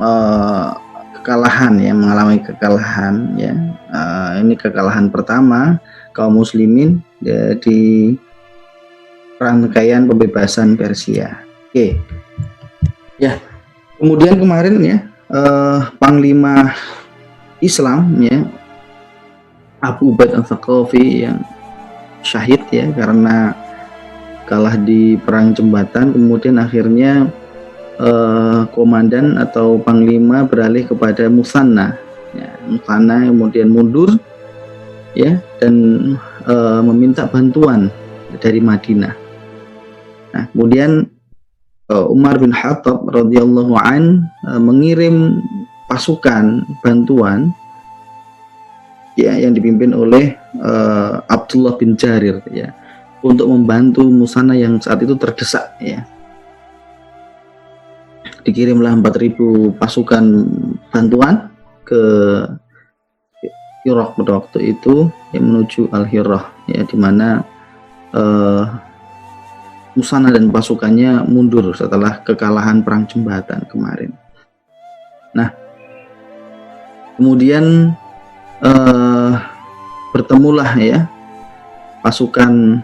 eh, kekalahan ya, mengalami kekalahan ya. Ini kekalahan pertama kaum muslimin ya, di rangkaian pembebasan Persia. Oke. Ya. Kemudian kemarin ya, Panglima Islam ya, Abu Ubaid Al-Thaqafi yang syahid ya karena kalah di perang jembatan. Kemudian akhirnya komandan atau panglima beralih kepada Musanna ya, Musanna kemudian mundur ya, dan meminta bantuan dari Madinah. Nah, kemudian Umar bin Khattab radhiyallahu an mengirim pasukan bantuan ya yang dipimpin oleh Abdullah bin Jarir ya untuk membantu Musanna yang saat itu terdesak ya. Dikirimlah 4.000 pasukan bantuan ke Irak pada waktu itu yang menuju Al-Hirah ya, di mana Musanna dan pasukannya mundur setelah kekalahan perang jembatan kemarin. Nah, kemudian bertemulah ya pasukan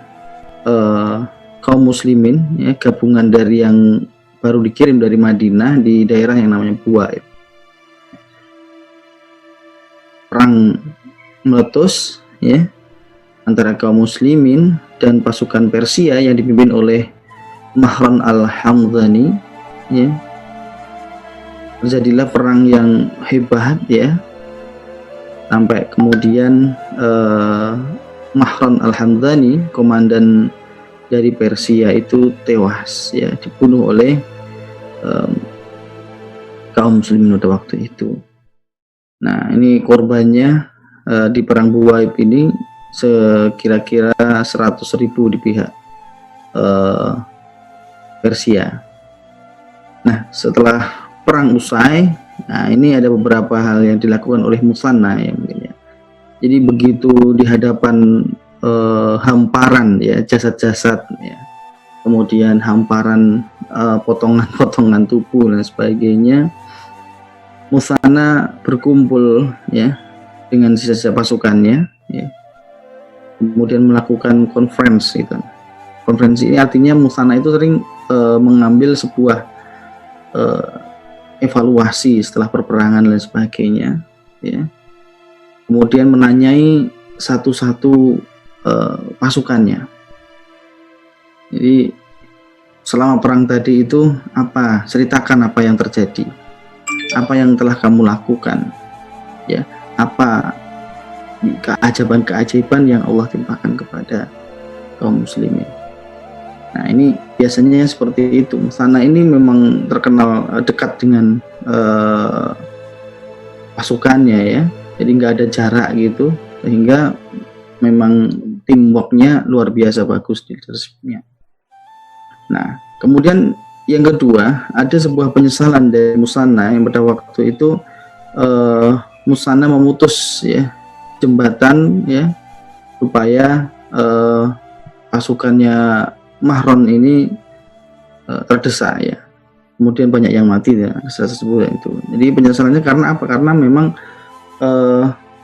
kaum muslimin ya, gabungan dari yang baru dikirim dari Madinah di daerah yang namanya Buaib. Perang meletus ya antara kaum muslimin dan pasukan Persia yang dipimpin oleh Mahran al-Hamdani ya. Terjadilah perang yang hebat ya, sampai kemudian Mahran al-Hamdani, komandan dari Persia itu tewas ya, dibunuh oleh kaum muslimin pada waktu itu. Nah, ini korbannya di perang Buaib ini sekira-kira 100.000 di pihak Persia. Nah, setelah perang usai, nah ini ada beberapa hal yang dilakukan oleh Musanna ya mungkin ya. Jadi begitu di hadapan hamparan ya jasad-jasad ya, kemudian hamparan potongan-potongan tubuh dan sebagainya, Musanna berkumpul ya dengan sisa-sisa pasukannya ya. Kemudian melakukan konferensi itu. Konferensi ini artinya Musanna itu sering mengambil sebuah evaluasi setelah perperangan dan sebagainya ya. Kemudian menanyai satu-satu pasukannya. Jadi selama perang tadi itu apa? Ceritakan apa yang terjadi. Apa yang telah kamu lakukan ya. Apa keajaiban-keajaiban yang Allah timpakan kepada kaum muslimin. Nah, ini biasanya seperti itu. Musanna ini memang terkenal dekat dengan pasukannya ya, jadi nggak ada jarak gitu, sehingga memang teamworknya luar biasa bagus di leadershipnya. Nah, kemudian yang kedua, ada sebuah penyesalan dari Musanna yang pada waktu itu Musanna memutus ya jembatan ya supaya pasukannya Mahron ini terdesak ya. Kemudian banyak yang mati ya sesudah itu. Jadi penyesalannya karena apa? Karena memang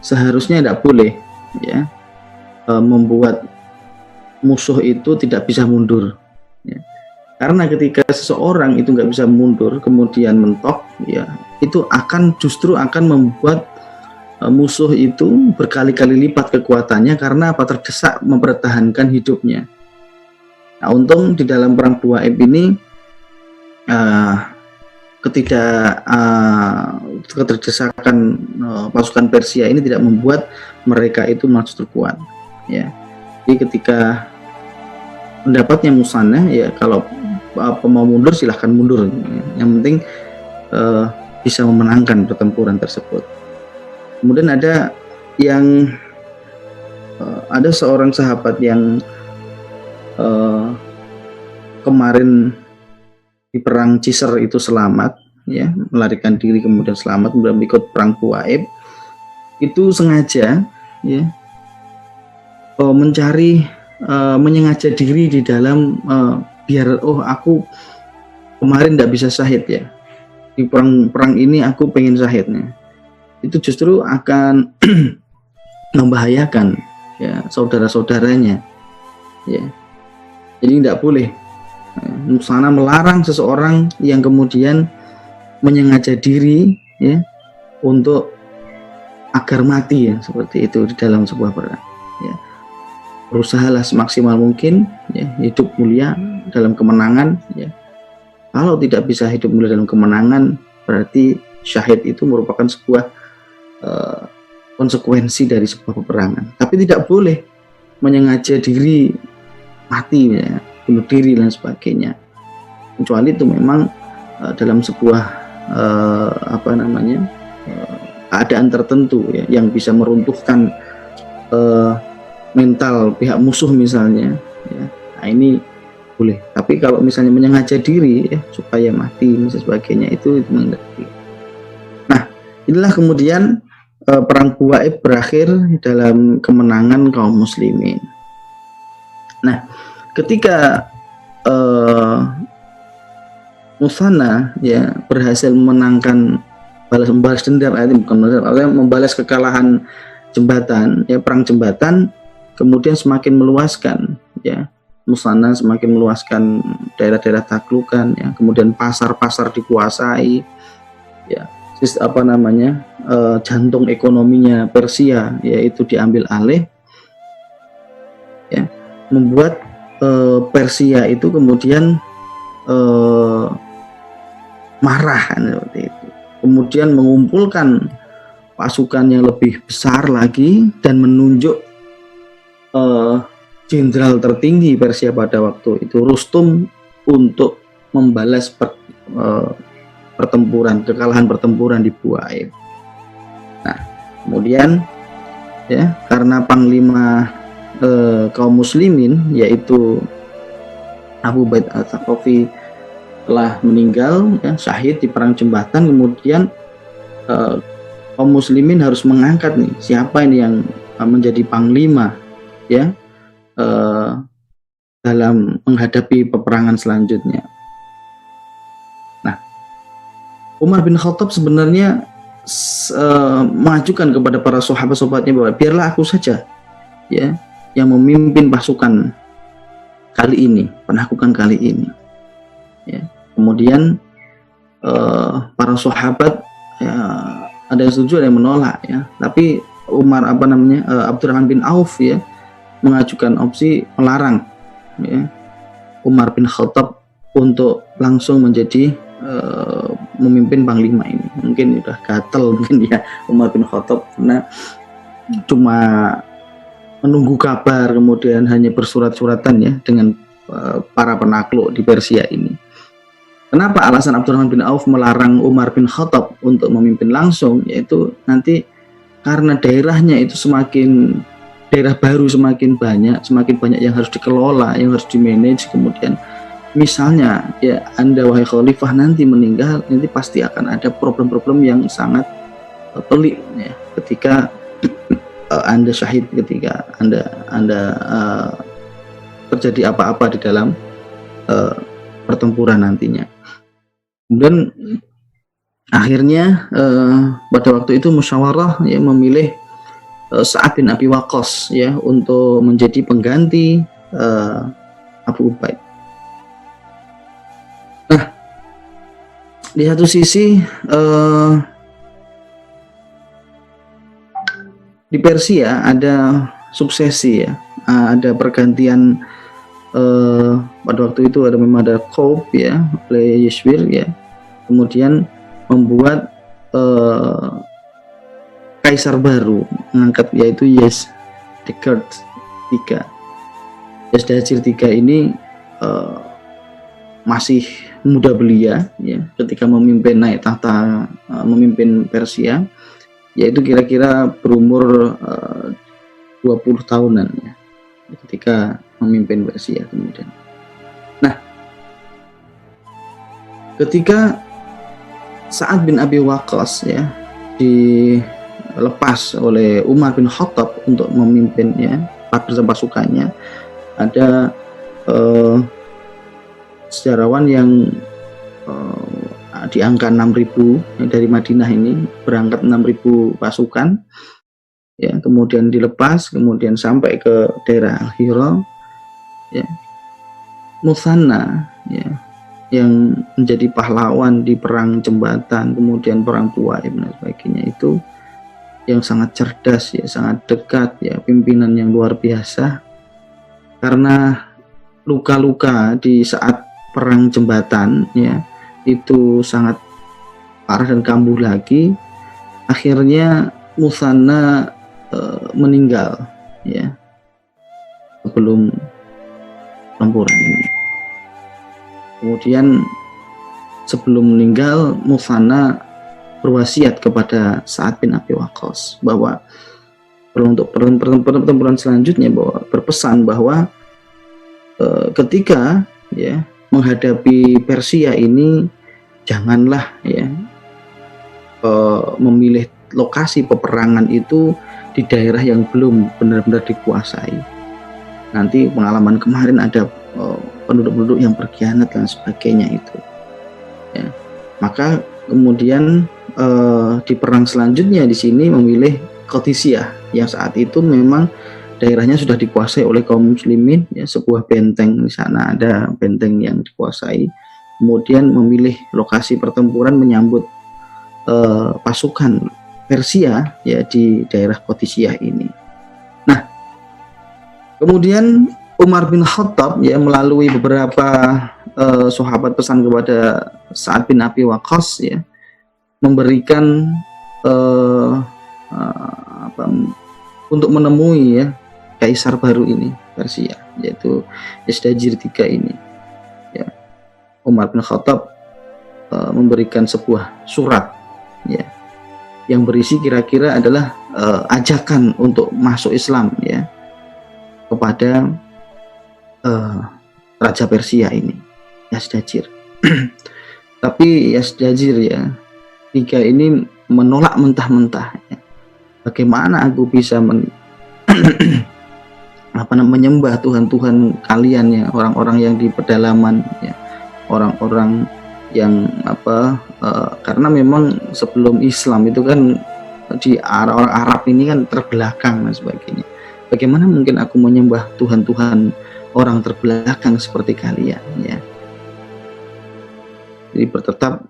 seharusnya tidak boleh ya membuat musuh itu tidak bisa mundur ya. Karena ketika seseorang itu nggak bisa mundur kemudian mentok ya, itu justru akan membuat musuh itu berkali-kali lipat kekuatannya karena apa? Terdesak mempertahankan hidupnya. Nah, untung di dalam perang Buaib ini keterdesakan pasukan Persia ini tidak membuat mereka itu maju terkuat ya. Jadi ketika pendapatnya Musanna ya, kalau mau mundur silahkan mundur, yang penting bisa memenangkan pertempuran tersebut. Kemudian ada seorang sahabat yang kemarin di perang Cisar itu selamat ya, melarikan diri kemudian selamat, kemudian ikut perang Buaib, itu sengaja ya menyengaja diri di dalam biar aku kemarin tidak bisa syahid ya, di perang ini aku pengen syahidnya, itu justru akan membahayakan ya saudara-saudaranya ya. Jadi tidak boleh Musana melarang seseorang yang kemudian menyengaja diri ya untuk agar mati ya, seperti itu di dalam sebuah perang ya. Berusahalah semaksimal mungkin ya, hidup mulia dalam kemenangan ya. Kalau tidak bisa hidup mulia dalam kemenangan, berarti syahid itu merupakan sebuah konsekuensi dari sebuah peperangan. Tapi tidak boleh menyengaja diri mati ya, bunuh diri dan sebagainya, kecuali itu memang dalam sebuah keadaan tertentu ya, yang bisa meruntuhkan mental pihak musuh misalnya ya. Nah, ini boleh. Tapi kalau misalnya menyengaja diri ya, supaya mati dan sebagainya, itu tidak boleh. Nah, inilah kemudian perang Bu'aib berakhir dalam kemenangan kaum muslimin. Nah, ketika Musanna ya berhasil memenangkan membalas dendam, membalas kekalahan jembatan ya, perang jembatan, kemudian semakin meluaskan ya, Musanna semakin meluaskan daerah-daerah taklukan ya, kemudian pasar-pasar dikuasai ya, jantung ekonominya Persia yaitu diambil alih ya, membuat Persia itu kemudian marah kan, seperti itu, kemudian mengumpulkan pasukan yang lebih besar lagi dan menunjuk jenderal tertinggi Persia pada waktu itu, Rustum, untuk membalas kekalahan pertempuran di Bu'aib. Nah, kemudian ya, karena panglima kaum muslimin yaitu Abu Ubaid al-Thaqafi telah meninggal ya, syahid di perang jembatan, kemudian kaum muslimin harus mengangkat nih siapa ini yang menjadi panglima ya dalam menghadapi peperangan selanjutnya. Nah, Umar bin Khattab sebenarnya mengajukan kepada para sahabat-sahabatnya bahwa biarlah aku saja ya yang memimpin pasukan kali ini, penaklukan kali ini ya. Kemudian para sahabat ya, ada yang setuju, ada yang menolak ya, tapi Abdurrahman bin Auf ya mengajukan opsi melarang ya, Umar bin Khattab untuk langsung menjadi memimpin panglima ini. Mungkin udah gatel mungkin ya Umar bin Khattab, karena cuma menunggu kabar, kemudian hanya bersurat-suratan ya dengan para penakluk di Persia ini. Kenapa alasan Abdurrahman bin Auf melarang Umar bin Khattab untuk memimpin langsung? Yaitu nanti karena daerahnya itu daerah baru semakin banyak yang harus dikelola, yang harus dimanage. Kemudian misalnya ya Anda wahai khalifah nanti meninggal, nanti pasti akan ada problem-problem yang sangat pelik ya, ketika Anda syahid, ketika Anda terjadi apa-apa di dalam pertempuran nantinya. Kemudian akhirnya pada waktu itu musyawarah ya memilih Sa'ad bin Abi Waqqas ya untuk menjadi pengganti Abu Ubaid. Nah, di satu sisi di Persia ada suksesi ya, ada pergantian pada waktu itu memang ada Qawb ya oleh Yashwir ya, kemudian membuat kaisar baru mengangkat, yaitu Yazdegerd III. Yazdegerd III ini masih muda belia ya ketika naik tahta memimpin Persia, yaitu kira-kira berumur 20 tahunan ya ketika memimpin Persia. Kemudian nah, ketika Sa'ad bin Abi Waqqas ya dilepas oleh Umar bin Khattab untuk memimpin ya pasukannya, ada sejarawan yang di angka 6.000 dari Madinah ini berangkat 6.000 pasukan ya, kemudian dilepas, kemudian sampai ke daerah Al-Hira ya. Muthanna ya, yang menjadi pahlawan di perang jembatan, kemudian perang Tuaib dan sebagainya, itu yang sangat cerdas ya, sangat dekat ya, pimpinan yang luar biasa. Karena luka-luka di saat perang jembatan ya, itu sangat parah dan kambuh lagi, akhirnya Muthanna meninggal ya sebelum pertempuran ini. Kemudian sebelum meninggal, Muthanna berwasiat kepada Sa'ad bin Abi Waqqas bahwa untuk pertempuran selanjutnya, bahwa berpesan bahwa ketika ya menghadapi Persia ini, janganlah ya memilih lokasi peperangan itu di daerah yang belum benar-benar dikuasai. Nanti pengalaman kemarin ada penduduk-penduduk yang berkhianat dan sebagainya itu ya. Maka kemudian di perang selanjutnya di sini memilih Qadisiyah yang saat itu memang daerahnya sudah dikuasai oleh kaum muslimin ya, sebuah benteng di sana, ada benteng yang dikuasai. Kemudian memilih lokasi pertempuran menyambut pasukan Persia ya di daerah Qadisiyah ini. Nah, kemudian Umar bin Khattab ya melalui beberapa sahabat pesan kepada Sa'ad bin Abi Waqqas ya, memberikan untuk menemui ya kaisar baru ini Persia, yaitu Yazdajir III ini ya. Umar bin Khattab memberikan sebuah surat ya yang berisi kira-kira adalah ajakan untuk masuk Islam ya kepada Raja Persia ini, Yazdajir. Tapi Yazdajir ya III ini menolak mentah-mentah ya. Bagaimana aku bisa menyembah Tuhan-Tuhan kalian ya, orang-orang yang di pedalaman ya, orang-orang yang karena memang sebelum Islam itu kan di orang Arab ini kan terbelakang dan sebagainya. Bagaimana mungkin aku menyembah Tuhan-Tuhan orang terbelakang seperti kalian ya. Jadi bertetap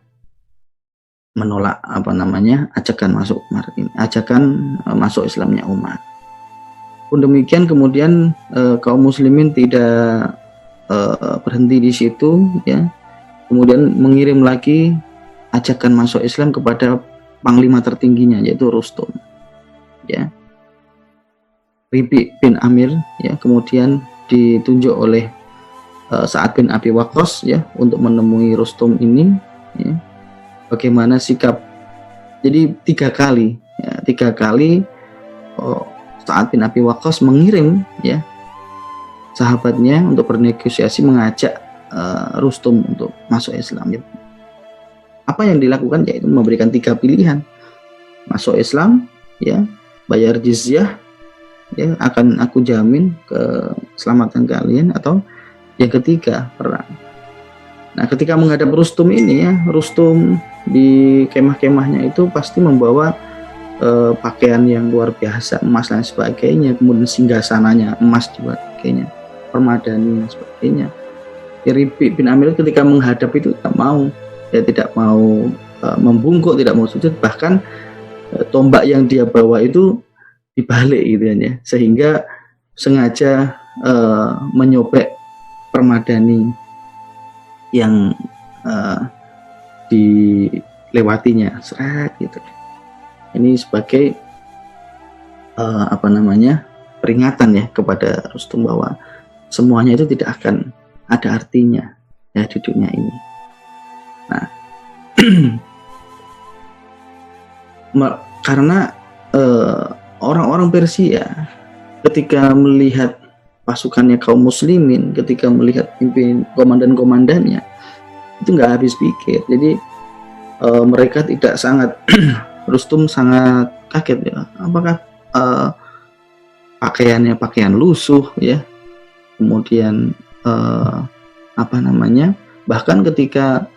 menolak ajakan masuk Umar ini, ajakan masuk Islamnya Umar. Pun demikian kemudian kaum muslimin tidak berhenti di situ ya. Kemudian mengirim lagi ajakan masuk Islam kepada panglima tertingginya, yaitu Rustum ya. Ribi bin Amir ya kemudian ditunjuk oleh Sa'ad bin Abi Waqqas ya untuk menemui Rustum ini ya. Bagaimana sikap, jadi tiga kali Sa'ad bin Abi Waqqas mengirim ya sahabatnya untuk bernegosiasi, mengajak Rustum untuk masuk Islam ya. Apa yang dilakukan yaitu memberikan tiga pilihan: masuk Islam ya, bayar jizyah ya, akan aku jamin keselamatan kalian, atau yang ketiga perang. Nah, ketika menghadap Rustum ini ya, Rustum di kemah-kemahnya itu pasti membawa pakaian yang luar biasa, emas dan sebagainya, kemudian singgasananya emas dan sebagainya, permadani dan sebagainya. Ribi bin Amir ketika menghadap itu tidak mau, dia tidak mau membungkuk, tidak mau sujud, bahkan tombak yang dia bawa itu dibalik gitu ya, sehingga sengaja menyobek permadani yang dilewatinya seret gitu. Ini sebagai peringatan ya kepada Rustum bahwa semuanya itu tidak akan ada artinya ya di dunia ini. Nah, karena orang-orang Persia ketika melihat pasukannya kaum muslimin, ketika melihat pimpin komandan-komandannya, itu nggak habis pikir. Jadi mereka tidak sangat Rustum sangat kaget ya, apakah pakaiannya pakaian lusuh ya, kemudian bahkan ketika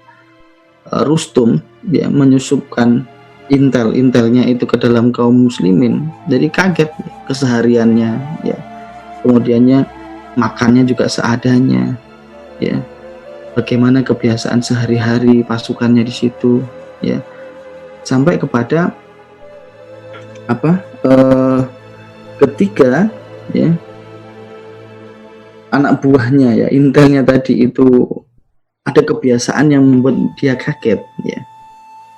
Rustum ya menyusupkan intelnya itu ke dalam kaum muslimin, jadi kaget kesehariannya ya, kemudiannya makannya juga seadanya ya, bagaimana kebiasaan sehari-hari pasukannya di situ ya, sampai kepada ketika ya anak buahnya ya intelnya tadi itu ada kebiasaan yang membuat dia kaget ya,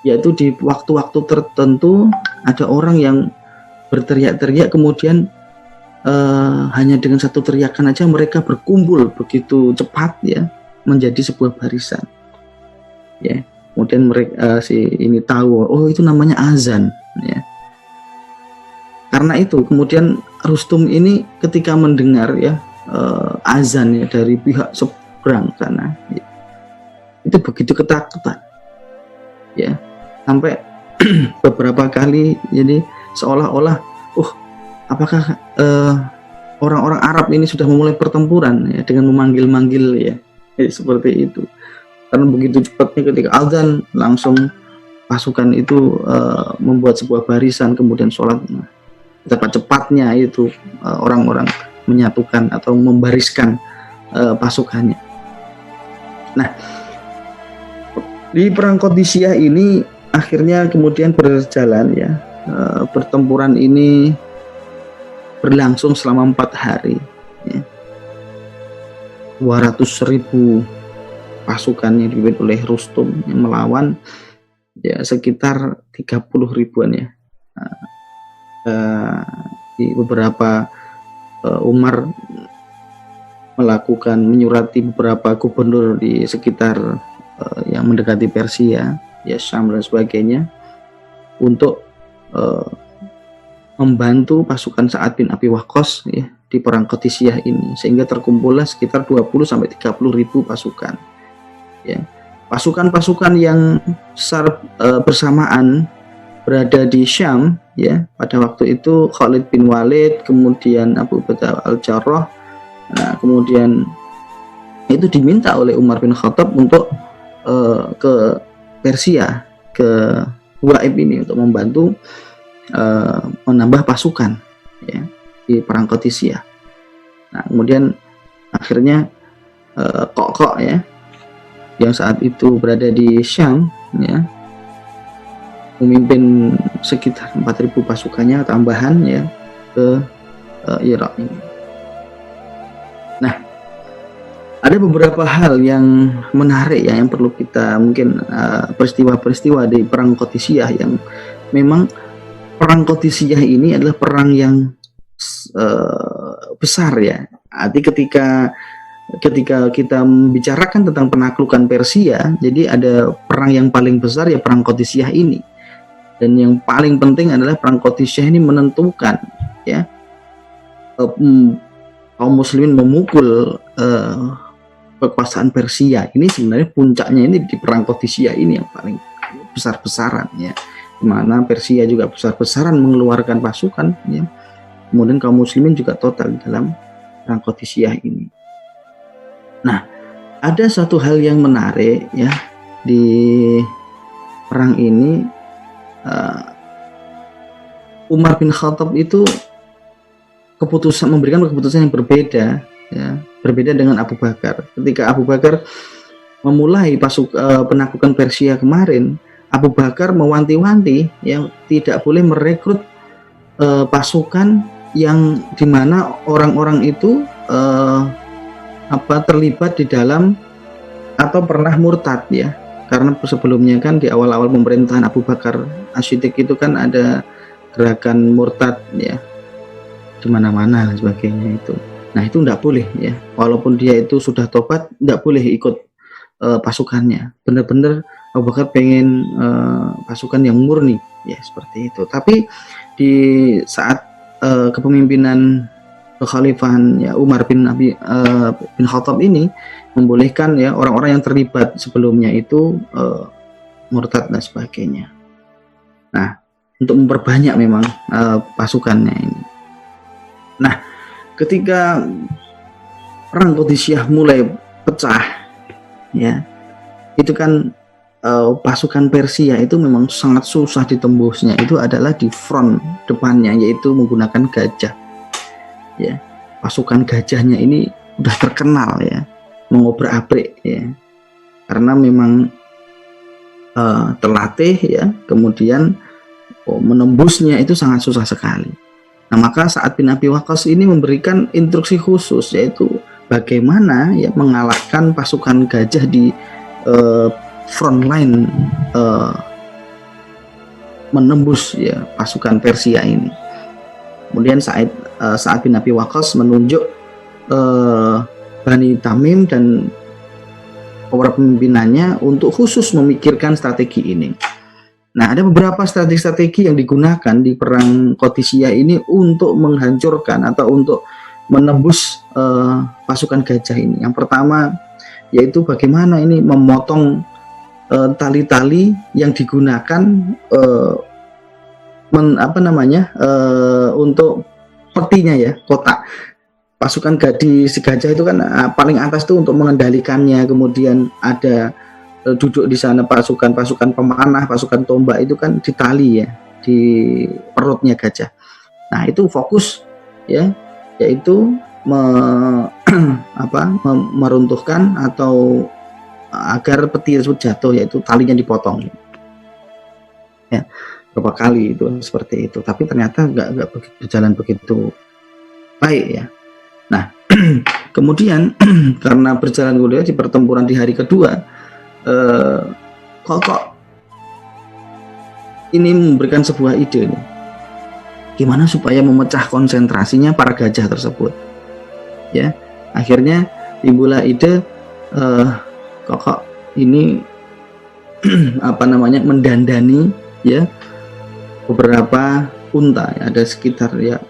yaitu di waktu-waktu tertentu ada orang yang berteriak-teriak, kemudian hanya dengan satu teriakan aja mereka berkumpul begitu cepat ya menjadi sebuah barisan ya, kemudian mereka si ini tahu, oh itu namanya azan ya. Karena itu kemudian Rustum ini ketika mendengar ya azan ya dari pihak seberang sana ya, itu begitu ketakutan ya, sampai beberapa kali jadi seolah-olah apakah orang-orang Arab ini sudah memulai pertempuran ya dengan memanggil-manggil ya, seperti itu. Karena begitu cepatnya ketika azan langsung pasukan itu membuat sebuah barisan, kemudian sholat. Cepat-cepatnya itu orang-orang menyatukan atau membariskan pasukannya. Nah, di perang Qadisiyah ini akhirnya kemudian berjalan ya, pertempuran ini berlangsung selama 4 hari ya. 200.000 pasukan yang dipimpin oleh Rustum yang melawan ya sekitar 30 ribuan ya. Di beberapa Umar melakukan menyurati beberapa gubernur di sekitar yang mendekati Persia ya, Syam dan sebagainya, untuk membantu pasukan Sa'ad bin Abi Waqqas ya di perang Qadisiyah ini, sehingga terkumpullah sekitar 20-30 ribu pasukan ya. Pasukan-pasukan yang bersamaan berada di Syam ya, pada waktu itu Khalid bin Walid, kemudian Abu Ubaidah al-Jarrah. Nah, kemudian itu diminta oleh Umar bin Khattab untuk ke Persia, ke Waib ini untuk membantu menambah pasukan ya di perang Qadisiyah. Nah, kemudian akhirnya Kokok ya yang saat itu berada di Syam ya memimpin sekitar 4.000 pasukannya tambahan ya ke Irak ini. Nah, ada beberapa hal yang menarik ya yang perlu kita mungkin peristiwa-peristiwa di perang Qadisiyah, yang memang perang Qadisiyah ini adalah perang yang besar ya. Arti ketika kita membicarakan tentang penaklukan Persia, jadi ada perang yang paling besar ya perang Qadisiyah ini. Dan yang paling penting adalah perang Qadisiyah ini menentukan ya kaum muslimin memukul kekuasaan Persia. Ini sebenarnya puncaknya ini di perang Qadisiyah ini yang paling besar-besaran ya, dimana Persia juga besar-besaran mengeluarkan pasukan ya. Kemudian kaum muslimin juga total dalam perang Qadisiyah ini. Nah, ada satu hal yang menarik ya di perang ini. Umar bin Khattab itu memberikan keputusan yang berbeda ya, berbeda dengan Abu Bakar. Ketika Abu Bakar memulai penaklukan Persia kemarin, Abu Bakar mewanti-wanti yang tidak boleh merekrut pasukan yang dimana orang-orang itu terlibat di dalam atau pernah murtad ya. Karena sebelumnya kan di awal-awal pemerintahan Abu Bakar As-Siddiq itu kan ada gerakan murtad ya di mana-mana dan sebagainya itu. Nah, itu tidak boleh ya, walaupun dia itu sudah tobat tidak boleh ikut pasukannya. Benar-benar Abu Bakar pengen pasukan yang murni ya, seperti itu. Tapi di saat kepemimpinan kekhalifahan ya Umar bin Khattab ini membolehkan ya orang-orang yang terlibat sebelumnya itu murtad dan sebagainya. Nah, untuk memperbanyak memang pasukannya ini. Nah, ketika perang Qadisiyah mulai pecah ya, itu kan pasukan Persia itu memang sangat susah ditembusnya itu adalah di front depannya, yaitu menggunakan gajah. Ya, pasukan gajahnya ini udah terkenal ya, mengobrak-abrik ya, karena memang terlatih ya, kemudian menembusnya itu sangat susah sekali. Nah, maka Sa'ad bin Abi Waqqas ini memberikan instruksi khusus, yaitu bagaimana ya mengalahkan pasukan gajah di front line menembus ya pasukan Persia ini. Kemudian Sa'ad bin Abi Waqqas menunjuk Bani Tamim dan para pemimpinannya untuk khusus memikirkan strategi ini. Nah, ada beberapa strategi-strategi yang digunakan di perang Qadisiyah ini untuk menghancurkan atau untuk menembus pasukan gajah ini. Yang pertama yaitu bagaimana ini memotong tali-tali yang digunakan untuk petinya ya, kotak. Pasukan gajah itu kan paling atas tuh untuk mengendalikannya, kemudian ada duduk di sana pasukan pemanah, pasukan tombak itu kan di tali ya, di perutnya gajah. Nah, itu fokus ya, yaitu meruntuhkan atau agar peti tersebut jatuh, yaitu talinya dipotong ya. Berapa kali itu seperti itu, tapi ternyata nggak berjalan begitu baik ya. Nah, kemudian karena berjalan kemudian di pertempuran di hari kedua, kok ini memberikan sebuah ide nih, gimana supaya memecah konsentrasinya para gajah tersebut ya. Akhirnya timbullah ide kok ini mendandani ya beberapa unta ya, ada sekitar ya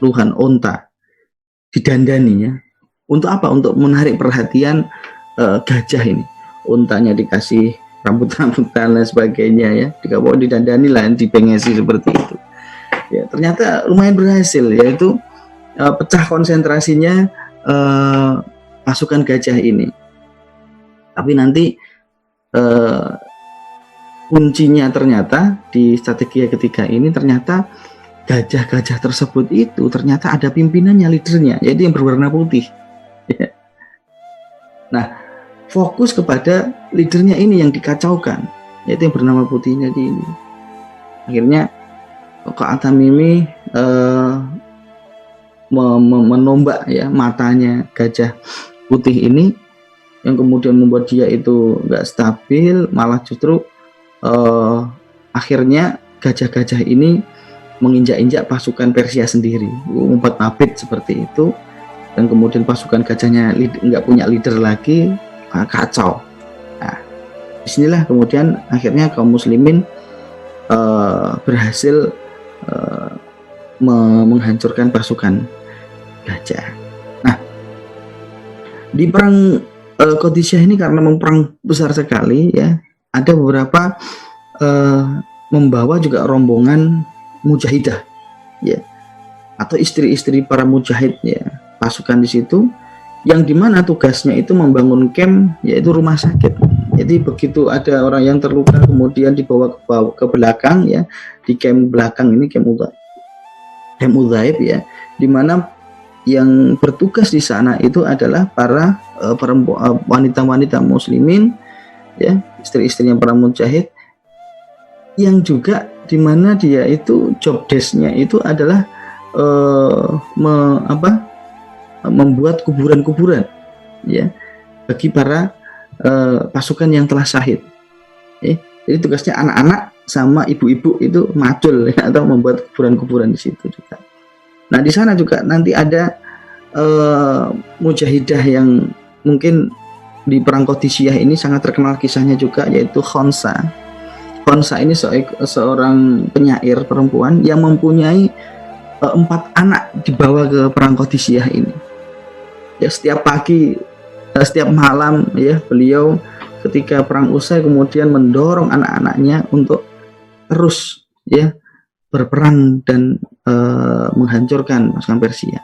puluhan unta didandani ya. Untuk apa? Untuk menarik perhatian gajah ini. Untanya dikasih rambut-rambutan dan sebagainya ya, didandani lah, dipengesi seperti itu ya. Ternyata lumayan berhasil, yaitu pecah konsentrasinya pasukan gajah ini. Tapi nanti kuncinya ternyata di strategi ketiga ini, ternyata gajah-gajah tersebut itu ternyata ada pimpinannya, leadernya, yaitu yang berwarna putih ya. Nah, fokus kepada leadernya ini yang dikacaukan, yaitu yang bernama putihnya ini. Akhirnya At-Tamimi menombak ya matanya gajah putih ini, yang kemudian membuat dia itu nggak stabil, malah justru akhirnya gajah-gajah ini menginjak-injak pasukan Persia sendiri, umpat mabit seperti itu, dan kemudian pasukan gajahnya nggak punya leader lagi, kacau. Nah, disinilah kemudian akhirnya kaum muslimin berhasil menghancurkan pasukan gajah. Nah, di perang Qadisiyah ini karena perang besar sekali ya, ada beberapa membawa juga rombongan mujahidah ya, atau istri-istri para mujahid ya, pasukan di situ, yang dimana tugasnya itu membangun camp, yaitu rumah sakit. Jadi begitu ada orang yang terluka kemudian dibawa ke belakang ya, di camp belakang ini, camp Udzaib ya, dimana yang bertugas di sana itu adalah para wanita-wanita muslimin ya, istri-istrinya para mujahid, yang juga dimana dia itu job desk-nya itu adalah membuat kuburan-kuburan ya bagi para pasukan yang telah syahid. Jadi tugasnya anak-anak sama ibu-ibu itu macul ya, atau membuat kuburan-kuburan di situ juga. Nah, di sana juga nanti ada mujahidah yang mungkin di perang Qadisiyah ini sangat terkenal kisahnya juga, yaitu Khonsa. Khonsa ini seorang penyair perempuan yang mempunyai 4 anak dibawa ke perang Qadisiyah ini. Ya, setiap pagi, setiap malam ya, beliau ketika perang usai kemudian mendorong anak-anaknya untuk terus ya berperang dan menghancurkan pasukan Persia.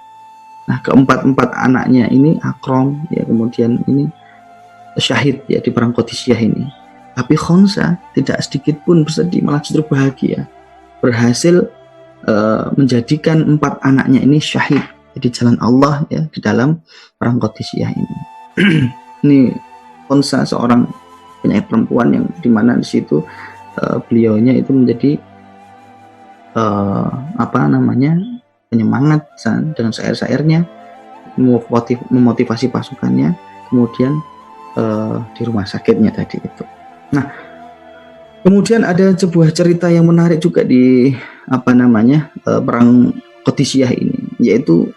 Nah, keempat anaknya ini Akrom ya, kemudian ini syahid ya di perang Qadisiyah ini. Tapi Khonsa tidak sedikit pun bersedih, malah justru bahagia, berhasil menjadikan 4 anaknya ini syahid di jalan Allah ya, di dalam perang Qadisiyah ini. Ini Khonsa seorang penyair perempuan yang dimana di situ beliaunya itu menjadi penyemangat dengan syair-syairnya, memotivasi pasukannya, kemudian di rumah sakitnya tadi itu. Nah, kemudian ada sebuah cerita yang menarik juga di perang Qadisiyah ini, yaitu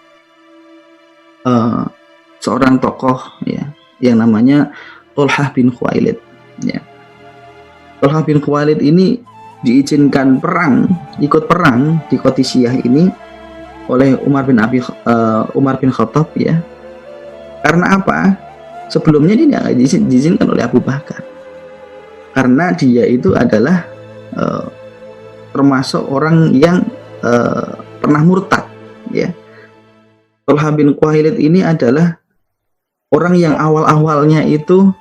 seorang tokoh ya yang namanya Tolhah bin Khuwailid ya. Tolhah bin Khuwailid ini diizinkan ikut perang di Qadisiyah ini oleh Umar bin Khattab ya. Karena apa? Sebelumnya dia nggak diizinkan oleh Abu Bakar, karena dia itu adalah termasuk orang yang pernah murtad ya. Tolhah bin Khuwailid ini adalah orang yang awal-awalnya itu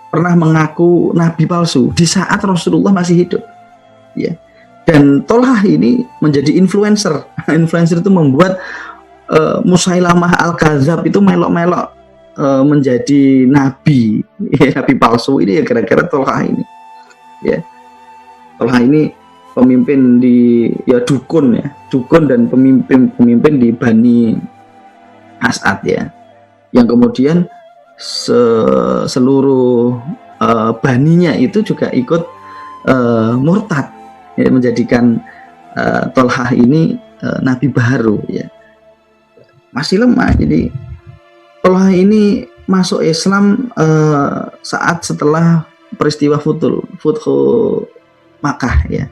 pernah mengaku nabi palsu di saat Rasulullah masih hidup ya. Dan Tolhah ini menjadi influencer. Influencer itu membuat Musailamah al-Kadzab itu melok-melok menjadi nabi ya, nabi palsu ini ya gara-gara Tolhah ini ya. Tolhah ini pemimpin di dukun dan pemimpin di Bani As'ad ya, yang kemudian seluruh baninya itu juga ikut murtad ya, menjadikan Tolhah ini nabi baru ya. Masih lemah, jadi Tolhah ini masuk Islam saat setelah peristiwa Futhu Makkah ya.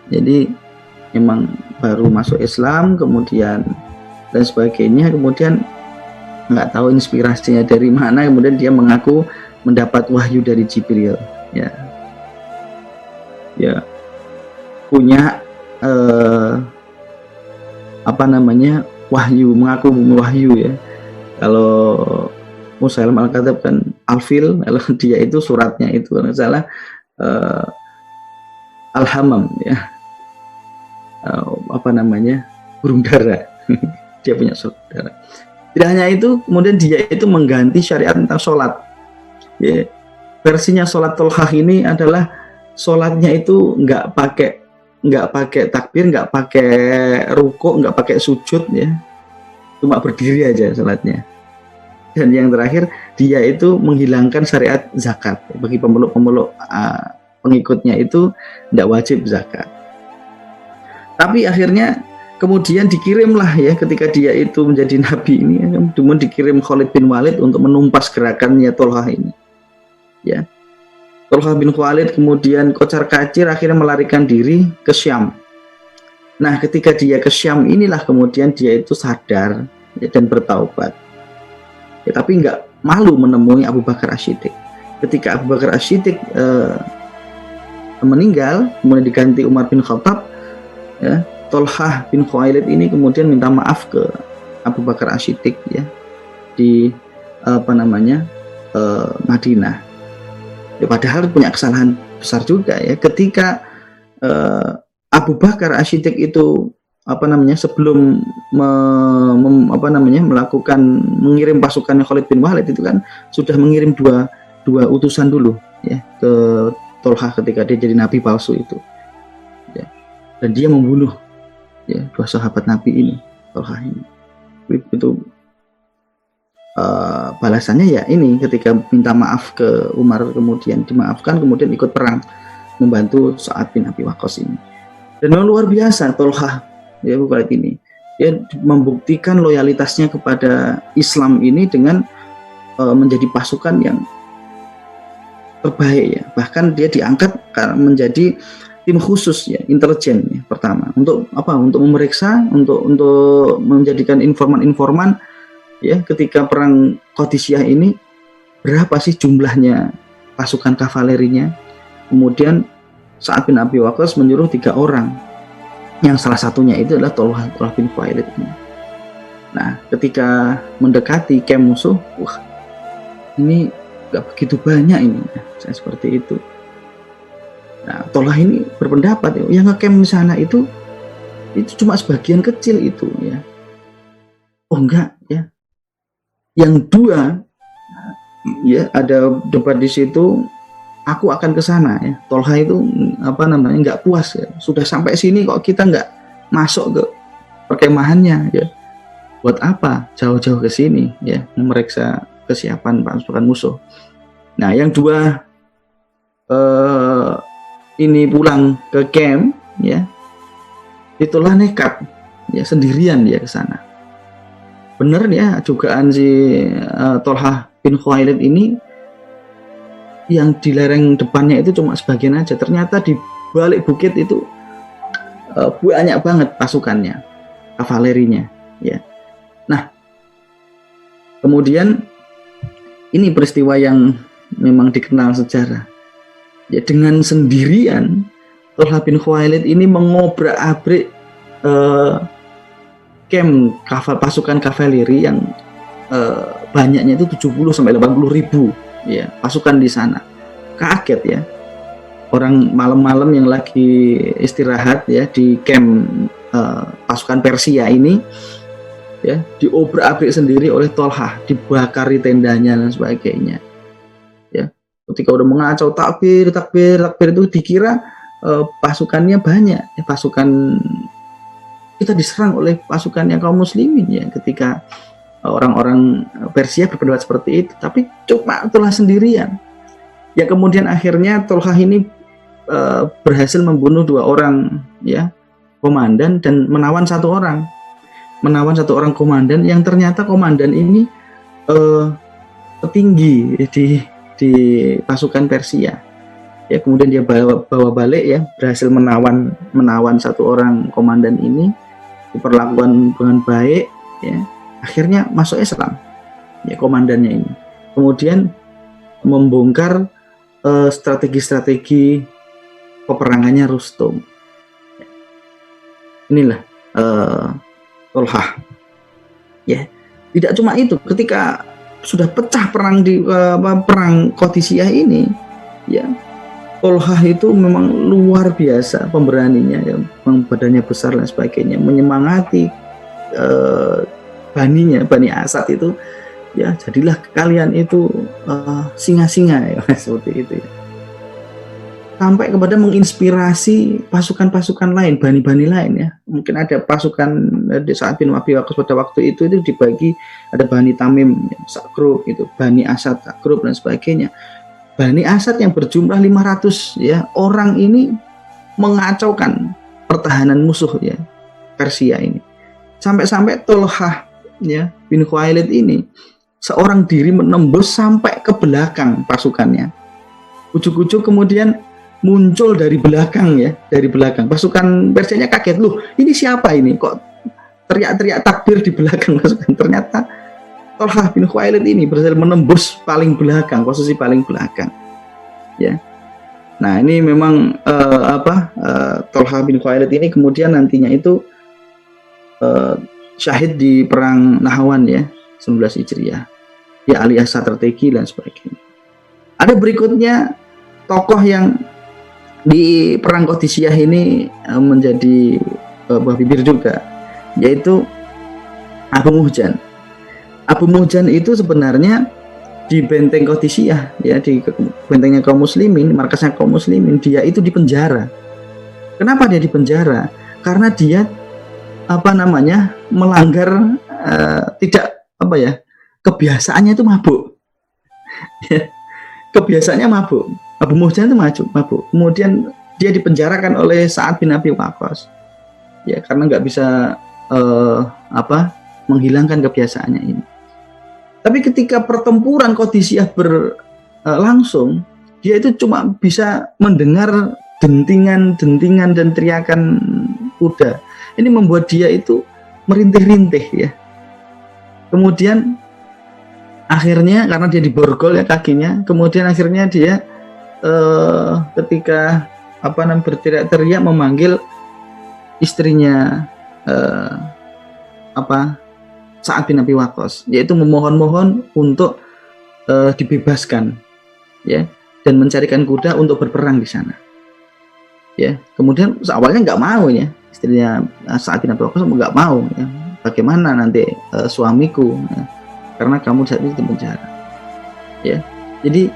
Jadi memang baru masuk Islam, kemudian dan sebagainya, kemudian nggak tahu inspirasinya dari mana, kemudian dia mengaku mendapat wahyu dari Jibril ya. Punya wahyu, mengaku wahyu ya. Kalau Musailamah al-Kadzab kan Al-Fil, dia itu suratnya itu kalau nggak salah Al-Hamam ya, burung dara. Dia punya surat dara. Tidak hanya itu, kemudian dia itu mengganti syariat tentang sholat ya. Versinya sholat Tolhah ini adalah sholatnya itu nggak pakai takbir, nggak pakai rukuk, nggak pakai sujud ya, cuma berdiri aja sholatnya. Dan yang terakhir, dia itu menghilangkan syariat zakat bagi pemeluk pengikutnya, itu tidak wajib zakat. Tapi akhirnya kemudian dikirimlah ya, ketika dia itu menjadi nabi ini, kemudian dikirim Khalid bin Walid untuk menumpas gerakannya Tolhah ini ya. Tolhah bin Khuwailid kemudian kocar-kacir akhirnya melarikan diri ke Syam. Nah, ketika dia ke Syam inilah kemudian dia itu sadar ya, dan bertaubat ya, tapi nggak malu menemui Abu Bakar As-Siddiq. Ketika Abu Bakar As-Siddiq meninggal, kemudian diganti Umar bin Khattab ya, Tolhah bin Khuwailid ini kemudian minta maaf ke Abu Bakar As-Siddiq ya, di Madinah ya, padahal punya kesalahan besar juga ya. Ketika Abu Bakar As-Siddiq itu sebelum melakukan mengirim pasukannya Khalid bin Walid itu kan sudah mengirim dua utusan dulu ya ke Tolhah ketika dia jadi nabi palsu itu ya. Dan dia membunuh ya 2 sahabat nabi ini, Tolhah ini. Itu balasannya ya ini, ketika minta maaf ke Umar kemudian dimaafkan, kemudian ikut perang membantu Sa'ad bin Abi Waqqas ini. Dan yang luar biasa Tolhah ya bukan ini, dia membuktikan loyalitasnya kepada Islam ini dengan menjadi pasukan yang terbaik ya. Bahkan dia diangkat menjadi tim khusus ya, intelijen ya, pertama untuk memeriksa, untuk menjadikan informan-informan ya, ketika perang Qadisiyah ini berapa sih jumlahnya pasukan kavalerinya. Kemudian Sa'ad bin Abi Waqqas menyuruh 3 orang, yang salah satunya itu adalah Tolhah bin Khuwailid ini. Nah, ketika mendekati camp musuh, wah, ini nggak begitu banyak ini. Saya seperti itu. Nah, Tolha ini berpendapat yang ngecamp di sana itu cuma sebagian kecil itu ya. Oh enggak ya. Yang dua ya, ada debat di situ, aku akan ke sana ya. Tolha itu nggak puas ya. Sudah sampai sini kok kita nggak masuk ke perkemahannya ya. Buat apa jauh-jauh ke sini ya, memeriksa kesiapan pasukan musuh. Nah, yang dua ini pulang ke camp ya, itulah nekat ya, sendirian dia ke sana. Bener ya, dugaan si Tolha bin Khuwailid ini yang di lereng depannya itu cuma sebagian aja, ternyata di balik bukit itu banyak banget pasukannya, kavalerinya ya. Nah, kemudian ini peristiwa yang memang dikenal sejarah. Ya, dengan sendirian Tolha bin Khuwailid ini mengobrak-abrik camp pasukan kavaleri yang banyaknya itu 70 sampai 80 ribu ya, pasukan di sana. Kaget ya, orang malam-malam yang lagi istirahat ya di camp pasukan Persia ini ya, diobrak-abrik sendiri oleh Tolha, dibakari tendanya dan sebagainya ya. Ketika udah mengacau takbir itu dikira pasukannya banyak ya, pasukan kita diserang oleh pasukannya kaum muslimin ya. Ketika orang-orang Persia berpendapat seperti itu, tapi cuma Tolha sendirian ya. Kemudian akhirnya Tolha ini berhasil membunuh 2 orang ya, komandan, dan menawan satu orang komandan, yang ternyata komandan ini petinggi di pasukan Persia ya. Kemudian dia bawa balik ya, berhasil menawan satu orang komandan ini, diperlakukan dengan baik ya. Akhirnya masuk Islam ya komandannya ini. Kemudian membongkar strategi-strategi peperangannya Rustum. Inilah Tolha ya. Tidak cuma itu, ketika sudah pecah perang di perang Qadisiyah ini ya, Tolha itu memang luar biasa pemberaninya ya, badannya besar dan sebagainya, menyemangati Bani Asad itu ya, jadilah kalian itu singa-singa ya, seperti itu ya. Sampai kepada menginspirasi pasukan-pasukan lain, bani-bani lain ya. Mungkin ada pasukan di Sa'ad bin Abi Waqqas pada waktu itu dibagi, ada Bani Tamim ya, grup itu, Bani Asad grup dan sebagainya. Bani Asad yang berjumlah 500 ya orang ini mengacaukan pertahanan musuh ya Persia ini. Sampai-sampai Tolha ya bin Khuwailid ini seorang diri menembus sampai ke belakang pasukannya. Ujuk-ujuk kemudian muncul dari belakang ya, dari belakang. Pasukan Persianya kaget, loh ini siapa ini? Kok teriak-teriak takbir di belakang pasukan? Ternyata Tolha bin Khuwailid ini berhasil menembus paling belakang, posisi paling belakang. Ya. Nah, ini memang Tolha bin Khuwailid ini kemudian nantinya itu syahid di perang Nahwan ya, 19 Hijriah. Ya, alias strategi dan sebagainya. Ada berikutnya tokoh yang di perang Qadisiyah ini menjadi buah bibir juga, yaitu Abu Muhjan. Abu Muhjan itu sebenarnya di benteng Qadisiyah ya, di bentengnya kaum muslimin, markasnya kaum muslimin, dia itu dipenjara. Kenapa dia dipenjara? Karena dia melanggar tidak kebiasaannya itu mabuk. Kebiasaannya mabuk. Abu Muhjan itu mabuk. Kemudian dia dipenjarakan oleh Sa'ad bin Abi Waqqas. Ya, karena nggak bisa menghilangkan kebiasaannya ini. Tapi ketika pertempuran Qadisiyah berlangsung, dia itu cuma bisa mendengar dentingan dan teriakan kuda. Ini membuat dia itu merintih-rintih ya. Kemudian akhirnya karena dia diborgol ya kakinya, kemudian akhirnya dia ketika berteriak-teriak memanggil istrinya Sa'ad bin Abi Waqqas, yaitu memohon-mohon untuk dibebaskan, ya, dan mencarikan kuda untuk berperang di sana. Ya, kemudian awalnya nggak mau ya, istrinya Sa'ad bin Abi Waqqas nggak mau ya. Bagaimana nanti suamiku ya, karena kamu saat itu di penjara. Ya, jadi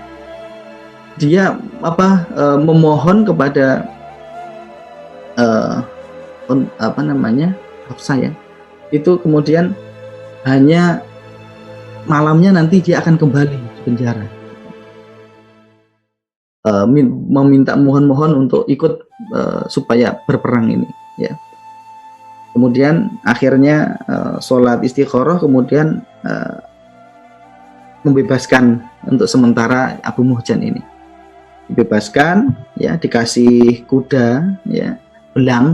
dia memohon kepada Hafsah ya, itu kemudian hanya malamnya nanti dia akan kembali ke penjara, meminta mohon untuk ikut supaya berperang ini ya. Kemudian akhirnya sholat istikharah, kemudian membebaskan untuk sementara Abu Muhjan ini, dibebaskan ya, dikasih kuda ya,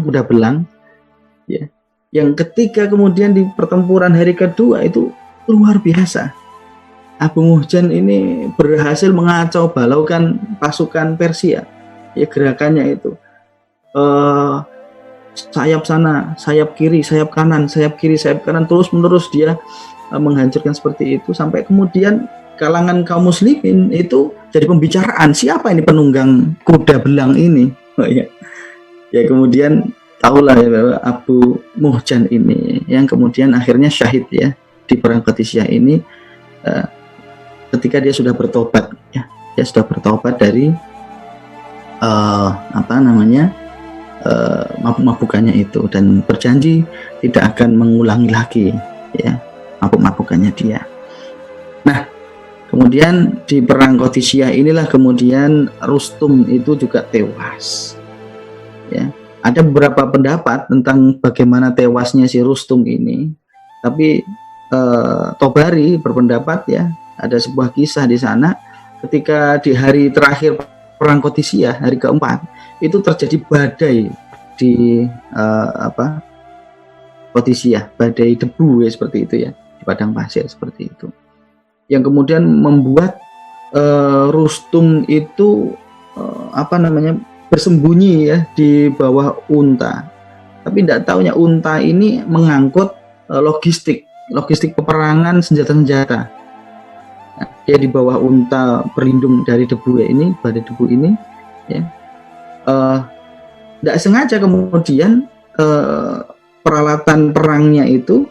kuda belang ya, yang ketika kemudian di pertempuran hari kedua itu luar biasa. Abu Muhjan ini berhasil mengacau balaukan pasukan Persia ya, gerakannya itu sayap sana, sayap kiri, sayap kanan, sayap kiri, sayap kanan, terus menerus dia menghancurkan seperti itu, sampai kemudian kalangan kaum muslimin itu jadi pembicaraan, siapa ini penunggang kuda belang ini. Oh, ya. Ya, kemudian tahulah ya bahwa Abu Muhjan ini yang kemudian akhirnya syahid ya di perang Qadisiyah ini, ketika dia sudah bertobat ya, dia sudah bertobat dari mabuk-mabukannya itu, dan berjanji tidak akan mengulangi lagi ya mabuk-mabukannya dia. Nah, kemudian di perang Qadisiyah inilah kemudian Rustum itu juga tewas ya. Ada beberapa pendapat tentang bagaimana tewasnya si Rustum ini, tapi Tobari berpendapat ya, ada sebuah kisah di sana ketika di hari terakhir perang Qadisiyah, hari keempat, itu terjadi badai di Qadisiyah, badai debu ya, seperti itu ya, di padang pasir seperti itu, yang kemudian membuat Rustum itu bersembunyi ya di bawah unta, tapi tidak tahunya unta ini mengangkut logistik peperangan, senjata-senjata. Nah, dia di bawah unta berlindung dari debu ini, badai debu ini ya. Tidak sengaja kemudian peralatan perangnya itu,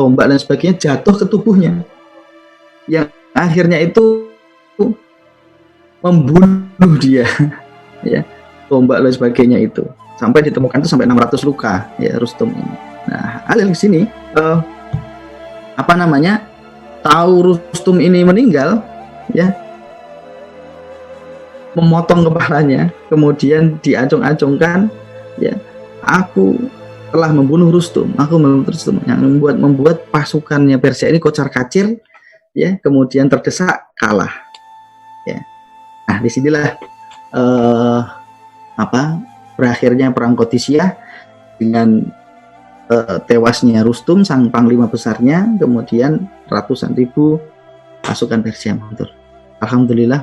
tombak dan sebagainya, jatuh ke tubuhnya, yang akhirnya itu membunuh dia ya, tombak dan sebagainya itu, sampai ditemukan itu sampai 600 luka ya Rustum ini. Nah, alih di sini tahu Rustum ini meninggal ya, memotong kepalanya, kemudian diacung-acungkan ya, aku telah membunuh Rustum, yang membuat pasukannya Persia ini kocar-kacir ya, kemudian terdesak, kalah ya. Nah, disinilah berakhirnya perang Qadisiyah dengan tewasnya Rustum, sang panglima besarnya, kemudian ratusan ribu pasukan Persia mundur. Alhamdulillah.